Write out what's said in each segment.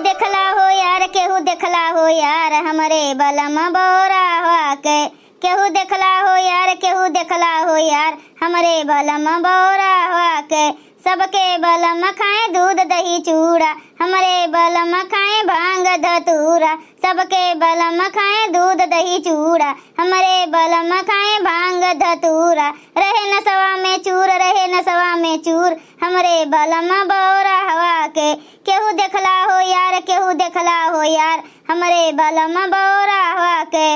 देखला हो यार, केहू देखला हो यार, हमरे बलम बौरा हुआ के। केहू देखला हो यार, केहू देखला हो यार, हमरे बलम बौरा हुआ के। सबके बलम खाए दूध दही चूड़ा, हमरे बलम खाए भांग धतूरा। सबके बलम खाए दूध दही चूड़ा, हमरे बलम खाए भांग धतूरा। रहे नसवा में चूर, रहे नसवा में चूर, हमरे बलम बौरा हवा के। केहू देखला हो यार, केहू देखला हो यार, हमरे बलम बौरा हवा के।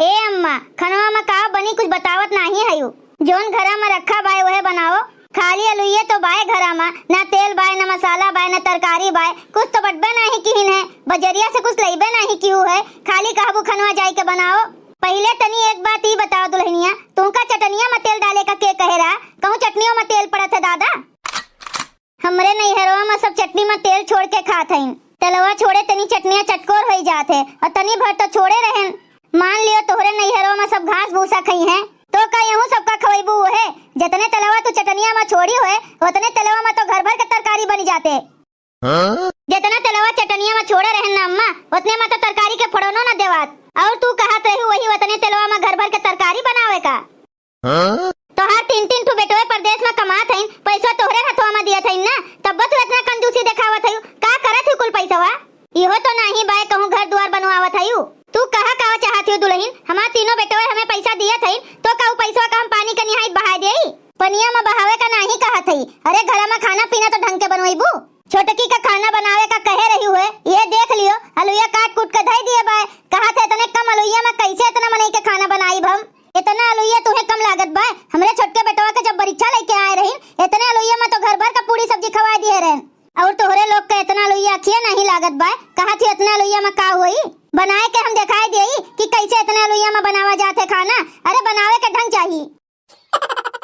ए अम्मा, खनवा में का बनी कुछ बतावत नहीं हयू। जोन घरा में रखा बाय वह बनाओ। खाली अलुइये तो बाय घरा में, ना तेल बाय, ना मसाला बाय, ना तरकारी बाय। कुछ तो बटबे नहीं किहिन है, बजरिया से कुछ लईबे नहीं क्यों है। खाली कहबू खनवा जाई के बनाओ। पहले तनी एक बात ही बताओ दुल्हनिया, तुमका चटनिया में तेल डाले का के कहे रहा? कहूँ चटनियों में तेल पड़त है दादा? हमरे नैहरवा में सब चटनी में तेल छोड़ के खात हईन। तेलवा छोड़े तनी चटनिया चटकोर हो जात है, और तनी भर तो छोड़े रहन। मान लियो तोहरे नैहरवा में सब घास भूसा खई है, तो का यहूं सबका खवैबू है? जितने तलवा तू चटनिया में छोड़ी हुए, उतने तलवा में तो घर भर के तरकारी बन जाते। जितना तलवा चटनिया में छोड़े रहन ना अम्मा, उतने में तो तरकारी के फोड़नो न देवात। और तू कहत रही वही उतने तलवा में घर भर के तरकारी बनावे का। तो हर 3-3 ठो बेटवे परदेश में कमात हईन, पैसा तोहरे हाथवा में दियत हईन ना, तब तू इतना कंजूसी दिखावत हईउ। का करत हईउ कुल पैसावा? इहो तो नहीं बाय कहूं घर द्वार बनवावत हईउ। तू कहा चाहती हो दुल्हन? हमार तीनों बेटवे हमें पैसा दिया थे, तो का पैसा का हम पानी का निहायत बहा देई? पनिया में बहावे का नहीं कहा थी। अरे घर में खाना पीना तो ढंग के बनवाईबू। छोटकी का खाना बनावे का कहे रही हुए, ये देख लियो अलुइया काट कूट के धई दिए बाय। कहा थे इतने कम अलुइया में कैसे इतना मनई के खाना बनाई हम? इतना अलुइया तुम्हें कम लागत बाय। हमरे छोटके बेटवा के जब परीक्षा लेके आए रही, इतने अलुइया में तो घर भर का पूरी सब्जी खवा दिए रहन। और तोहरे लोग का इतना अलुइया खिया नहीं लागत बाय। कहा थी इतना अलुइया में का हुई? बनाए के हम दिखाई देई कि कैसे इतना अलुइया में बनावा जाते खाना। अरे बनावे के ढंग चाहिए।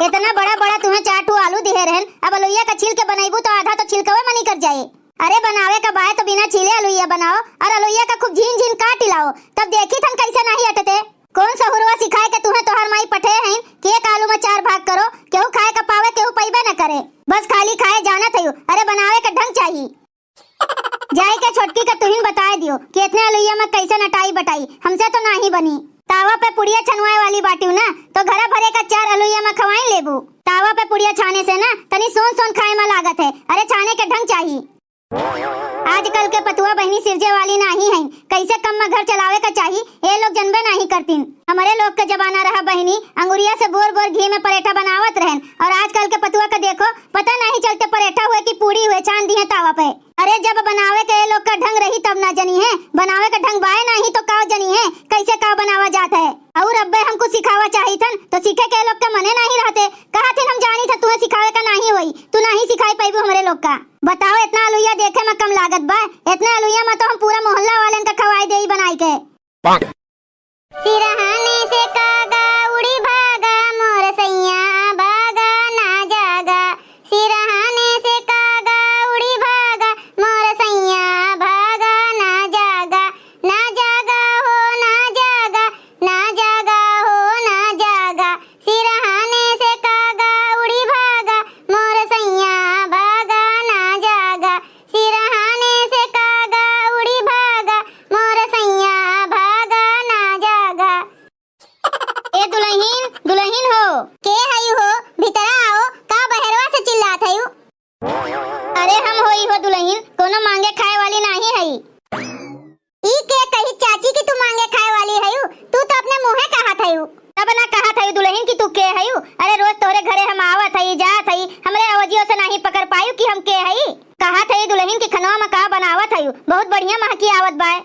इतना बड़ा बड़ा तुम्हें 4 ठो आलू दिए रहन, अब अलुइया का छील के बनाईबू तो आधा तो छिलकवे में निकल जाए। अरे बनावे का बाय तो बिना छीले अलुइया बनाओ, और अलुइया का खूब झीन झीन काट लाओ, तब देखी थन कैसे नहीं हटते। कौन सा हुरवा सिखाए के तुम्हें तोहर माई पठे हैं कि एक आलू में 4 भाग करो? केहू खाए का पावे, केहू पैबे न करे, बस खाली खाए जानत हईउ। अरे बनावे का ढंग चाहिए। जाए के छोटकी का तुहिन बता दियो कि इतने अलुइया में कैसे नटाई बटाई, हमसे तो नहीं बनी। तावा पे पुड़िया छनवाए वाली बाटियो ना, तो घरा भरे का 4 अलुइया में खवाई लेबू। तावा पे पुड़िया छाने से ना तनी सोन सोन खाए में लागत है। अरे छाने के ढंग चाहिए। आजकल के पतुआ बहनी सिरजे वाली नहीं है, कैसे कम में घर चलावे का चाहिए ये लोग जनबे नहीं करतीन। हमारे लोग का जमाना रहा बहनी, अंगुरिया से बोर बोर घी में परेठा बनावत रहन, और आजकल के पतुआ का देखो पता नहीं चलते परेठा हुए कि पूरी हुए, छान दिए तावा पे। अरे जब बनावे के लोग का ढंग रही तब ना जनी है, बनावे का ढंग बाय नहीं तो का जनी है कैसे का बनावा जाता है। और अब्बे हमको सिखावा चाहिए थन, तो सीखे के लोग के मने नहीं रहते। कहा थे हम जानी था तुम्हें सिखावे का नहीं हुई, तू नहीं सिखाई पाईबू हमारे लोग का। बताओ इतना अलुइया देखे में कम लागत बा? इतना अलुइया में तो हम पूरा मोहल्ला वाले का खवाई देई बनाई के। सिरहाने से कागा उड़ी भागा, मोर सैया भागा ना जागा। सिरहाने से कागा उड़ी भागा, मोर सैया भागा ना जागा। ना जागा हो ना जागा, ना जागा हो ना जागा। सिरहाने से कागा उड़ी भागा, मोर सैया भागा ना जागा। सिरहाने से कागा उड़ी भागा, मोर सैया भागा ना जागा। ए दुल्हन, दुल्हन हो के हई हो? भीतरा आओ, का बहरवा से चिल्लात हई? अरे हम होई हो दुल्हन, कोनो मांगे खाए वाली नहीं हई। ई के कही चाची की तू मांगे खाए वाली हई? तू तो अपने मुंहे कहत हई, तब ना कहत हई दुल्हन की तू के हई। अरे रोज तोरे घरे हम आवत हई जात हई, हमरे अवजियो से नहीं पकड़ पायू कि हम के हई। कहत हई दुल्हन की खनवा में का बनावत हई, बहुत बढ़िया महकी आवत बाय।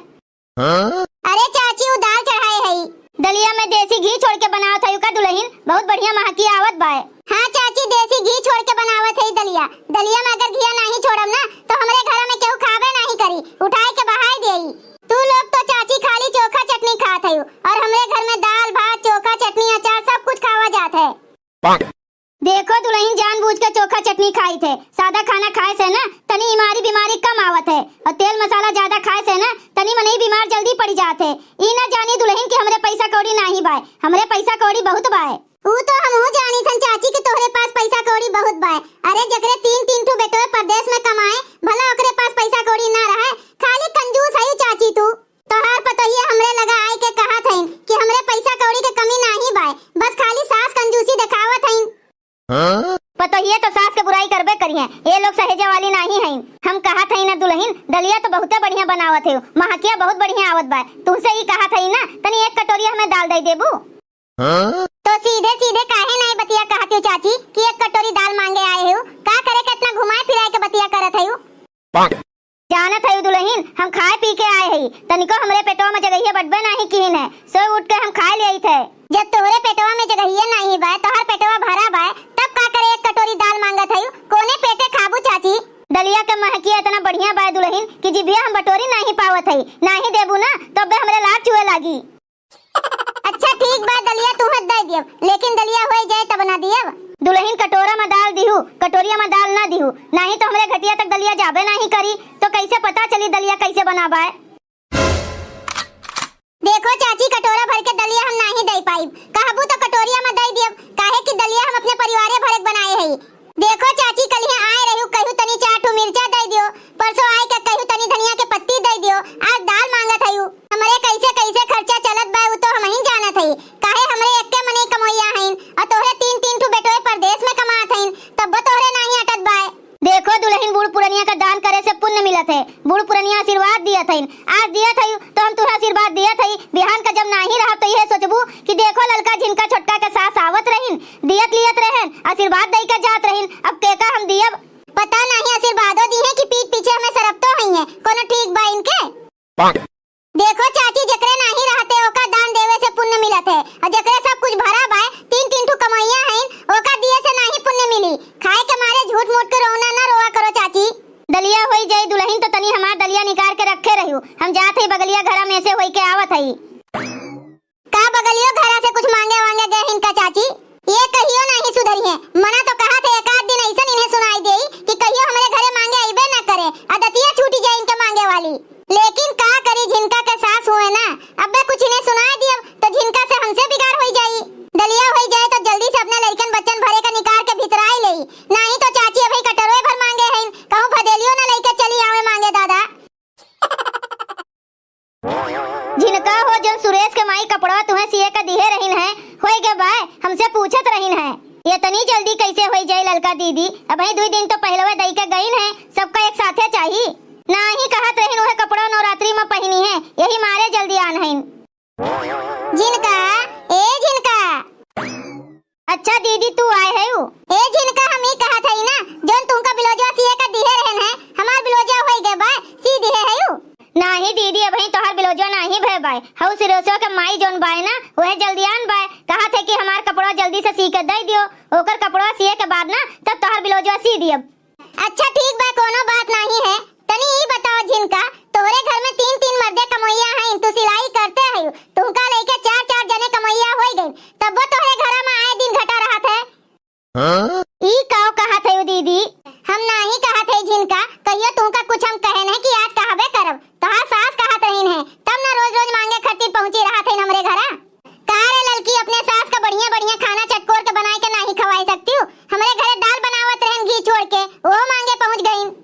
अरे चाची उ दाल चढ़ाए हई, दलिया में देसी घी छोड़ के बनावत हई का दुल्हन, बहुत बढ़िया महकी आवत बाय। हाँ चाची देसी घी छोड़ के बनावत हई दलिया। दलिया में अगर घी नहीं छोड़म ना तो हमरे घर में केहू खाबे नहीं करी, उठाए के बहाई देई। तू लोग तो चाची खाली चोखा चटनी खात हई, और हमरे घर में दाल भात चोखा चटनी अचार सब कुछ खावा जात है। देखो दुल्हन जानबूझ के चोखा चटनी खाई थे। सादा खाना खाए से ना तनी इमारी बीमारी कम आवत है, और तेल मसाला ज्यादा खाए से ना तनी मनई बीमार जल्दी पड़ जाते। ई ना जानी दुल्हन कि हमरे पैसा कौड़ी नहीं बाय, हमरे पैसा कौड़ी बहुत बाय। ऊ तो हमहू जानी थन चाची के तोहरे पास पैसा कौड़ी बहुत बाय। अरे जकरे तीन तीन ठो बेटो परदेश में कमाए भला ओकरे पास पैसा कौड़ी ना रहे, खाली कंजूस है चाची तू। तोहार पतोहिए हमरे लगा आए के कहा थईन कि हमरे पैसा कौड़ी के कमी नाही बाय, बस खाली सास कंजूसी दिखावत हईन। पतोहिए तो सास के बुराई करबे करिए, ये लोग सहेजे वाली नहीं हईन। हम कहा थई ना दुल्हन दलिया तो बहुते बढ़िया बनावत है, महकिया बहुत बढ़िया आवत बा। तुमसे ही कहा थई ना तनी एक कटोरी हमें दाल दे देबू। तो सीधे सीधे काहे नहीं बतिया कहत हो चाची कि एक कटोरी दाल मांगे आए हो? का करे कितना घुमाए फिराए के बतिया करत हो? जानत है दुल्हन हम खाए पी के आए हई, तनिको हमरे पेटवा में जगहिया बटबे नहीं कीन है, सो उठ के हम खाए ले थे। जब तोहरे पेटवा में जगहिया नहीं बा, तोहर पेटवा भरा बा, तब का करे एक कटोरी दाल मांगत हई? कोने पेटे खाबू चाची? दलिया के महकिया इतना बढ़िया बा दुल्हन कि जिभिया हम बटोरी नहीं पावत हई, नहीं देबू ना तब बे हमरे लाग चुए लागी। अच्छा ठीक बा दलिया तू मत दे दियो, लेकिन दलिया हो जाए तब ना दियो। दुल्हन कटोरा में दाल दिहू, कटोरिया में दाल ना दिहू, नहीं तो हमरे घटिया तक दलिया जाबे नहीं करी, तो कैसे पता चली दलिया कैसे बनाबा है? देखो चाची कटोरा भर के दलिया हम नहीं दे पाई, कहबू तो कटोरिया में दे दियो, काहे कि दलिया हम अपने परिवारे भर बनाए हई। देखो चाची कलिया आए रहू कहू तनी 4 ठो मिर्चा दे दियो, परसों आए के कहू तनी धनिया के पत्ती दे दियो, आज दाल मांगत हई। हमरे कैसे कैसे खर्चा चलत बा उ तो हम ही जानत हई, काहे हमरे एक्के मने कमैया हईन और तोहरे तीन तीन ठो बेटोए परदेश में कमात हईन, तब तोहरे नहीं अटत बा। देखो दुल्हन बूढ़ पुरनिया का दान करे से पुण्य मिलत है, बूढ़ पुरनिया आशीर्वाद दियत हईन, आज दियत हई तो हम तुहरा आशीर्वाद दियत हई। बिहान का जब नहीं रहा तो ये सोचबू कि देखो ललका झिनका छोटका के सास आवत रहीन, दियत लियत रहन, आशीर्वाद दई के जात रहीन, अब केका हम दियब? पता नहीं आशीर्वादो दी है कि पीठ पीछे हमें सरपतो हई है, कोनो ठीक बा इनके? देखो चाची जकरे नहीं रहते ओका दान देवे से पुण्य मिलत है, और जकरे सब कुछ भरा बा तीन तीन ठो कमैया हईन ओका दिए से नहीं पुण्य मिली। खाए के मारे झूठ मूठ के रोना ना रोआ करो चाची। दलिया होई जाई दुल्हन तो तनी हमार दलिया निकाल के रखे रहियो, हम जात हई बगलिया घरा में से होई के आवत हई। का बगलियो घरा से कुछ मांगे वांगे गए इनका चाची? ये कहियो नहीं सुधरी है, मना तो कहा थे एक आध दिन ऐसा इन्हें सुनाई देई कि कहियो हमारे घरे मांगे आइबे ना करे, आदतियां छूटी जाए इनके मांगे वाली। लेकिन का करी झिनका के सास हुए ना, अबे कुछ इन्हें सुनाई दियो तो झिनका से हमसे बिगाड़ होई जाई। दलिया होई जाए तो जल्दी से अपने लड़कन बच्चन भरे का निकाल के भितराई लेई, नहीं तो चाची अभी कटोरे भर मांगे हैं, कहूं भदेलियो ना लेके चली आवे मांगे दादा। झिनका हो जो सुरेश के माई कपड़ा तुम्हें सिए का दिहे रहीन है, होई गे बाय हमसे पूछत रहीन है ये तनी जल्दी कैसे होई जाए ललका दीदी, अभी 2 दिन तो पहलवे दई के गईन है, सबका एक साथे चाहिए ना ही कहत रहीन वह कपड़ा नवरात्रि में पहनी है, यही मारे जल्दी आन हईन। झिनका ए झिनका, अच्छा दीदी तू आए है उ? ए झिनका हम ही कहत हई ना जोन तुमका ब्लाउजवा सिए का दिहे रहन है, हमार ब्लाउजवा होई गे बा सी दिहे है उ? नाही दीदी अभी तोहर ब्लाउजवा नहीं भे बाय, हउ सिरोसो के माई जोन बाय ना वह जल्दी आन बाय, कहा थे कि हमार कपड़ा जल्दी से सी के दे दियो, ओकर कपड़ा सिए के बाद ना तब तोहर ब्लाउजवा सी दियब। अच्छा ठीक बा कोनो बात नहीं है, तनी ही बताओ झिनका तोहरे घर में 3-3 मर्दे कमैया हैं, तू सिलाई करते है, तुमका लेके 4-4 जने कमैया होई गई, तब तोहरे घर में आए दिन घटा रहत है। ई काओ कहत है दीदी? हम नहीं कहत है झिनका, कहियो तुमका कुछ हम कहे नहीं कि आज कहबे करब, तोहार सास कहत रहीन है, तब ना रोज-रोज मांगे खातिर पहुंची रहत है हमरे घरा। का रे लड़की अपने सास का बढ़िया-बढ़िया खाना चटकोर के बनाई के नहीं खवाई सकती हूं? हमरे घरे दाल बनावत रहन घी छोड़ के, वो मांगे पहुंच गईन।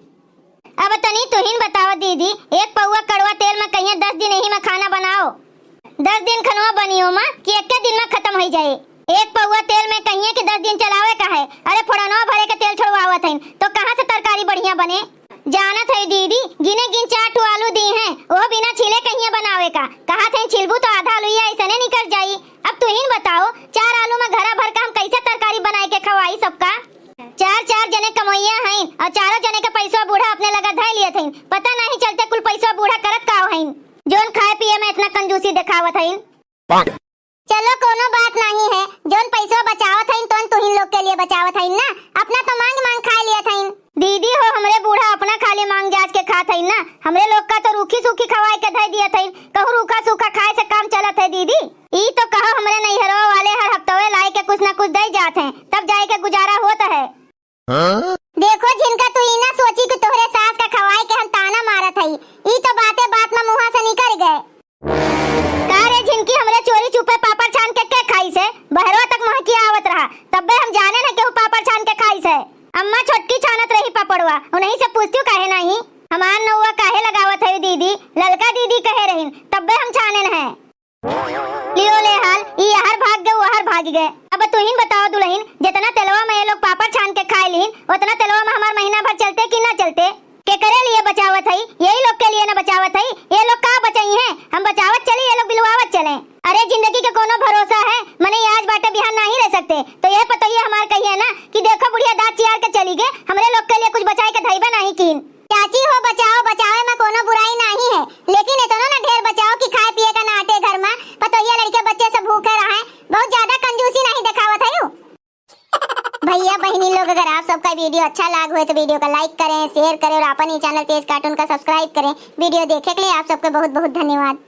अब तनी तुहिन बताओ दीदी, एक पौवा कड़वा तेल में कहिए 10 दिन यही में खाना बनाओ, 10 दिन खनवा बनियो मां कि एक दिन में खत्म हो जाए? एक पौवा तेल में कहिए कि 10 दिन चलावे का है, अरे फोड़नवा भरे के तेल छोड़वावत है तो कहां से तरकारी बढ़िया बने? जानत है दीदी गिने गिन 4 ठो आलू दी हैं, वो बिना छिले कहिए बनावे का, कहा थे छिलबू तो आधा आलूया ऐसने निकल जाई। अब तुहिन बताओ 4 आलू में घरा भर का हम कैसे तरकारी बनाए के खवाई सबका? 4-4 जने कमैया हैं और चारों जने का पैसा बूढ़ा अपने लगा धय लिए थे, पता नहीं चलते कुल पैसा बूढ़ा करत काव हैं, जोन खाए पिए में इतना कंजूसी दिखावत हैं। चलो कोनो बात नहीं है, जोन पैसा बचावत हैं तो तुहिन लोग के लिए बचावत हैं ना, अपना तो मांग खा लिया था। दीदी हो हमरे बूढ़ा अपना खाली मांग जाज के खात है ना, हमरे लोग का तो रूखी सूखी खवाए के धय दिया था, कहूं रूखा सूखा खाए से काम चलत है दीदी। ई तो कहो हमरे नैहरवा वाले हर हफ्तवे लाए के कुछ न कुछ दे जाते हैं, तब जाए के गुजारा होता है। देखो झिनका तू ई ना सोची कि तोहरे सास का खवाए के हम ताना मारत हई, ई तो बातें बात में मुंह से निकल गए। का रे झिनकी हमरे चोरी छुपे पापड़ छान के खाई से बहरवा तक महकी आवत छानत रही पपड़वा, उन्हीं से पूछती काहे नहीं। हमार नौवा काहे लगावत है दीदी, ललका दीदी कहे रहीन, तब्बे हम छाने है। लियो ले हाल, ये हर भाग गए वो हर भाग गए। अब तू ही बताओ दुल्हन, जितना तेलवा में ये लोग पापड़ छान के खाए लीन, उतना तेलवा में हमार महीना भर चलते कि ना चलते। के करे लिए बचावत है, यही लोग के लिए ना बचावत है। ये लोग का बचाई हैं, हम बचावत चले, ये लोग बिलवावत चले। अरे जिंदगी का कोनो भरोसा है, मने आज बाटे बिहान नहीं रह सकते। तो ये पता ये हमार कही है ना कि देखो बुढ़िया दांत चियार के चली गए, हमरे लोग के लिए कुछ बचाए के धइबा नहीं कीन। चाची हो बचाओ, बचावे में कोनो बुराई नहीं है, लेकिन इतना ना ढेर बचाओ कि खाए पिए का ना आटे घर में। पता ये लड़के बच्चे सब भूखे रहे, बहुत ज्यादा कंजूसी नहीं दिखावत है। भैया बहनी लोग, अगर आप सबका वीडियो अच्छा लगा हो तो वीडियो को लाइक करें, शेयर करें और अपन ही चैनल तेज कार्टून का सब्सक्राइब करें। वीडियो देखने के लिए आप सबको बहुत बहुत धन्यवाद।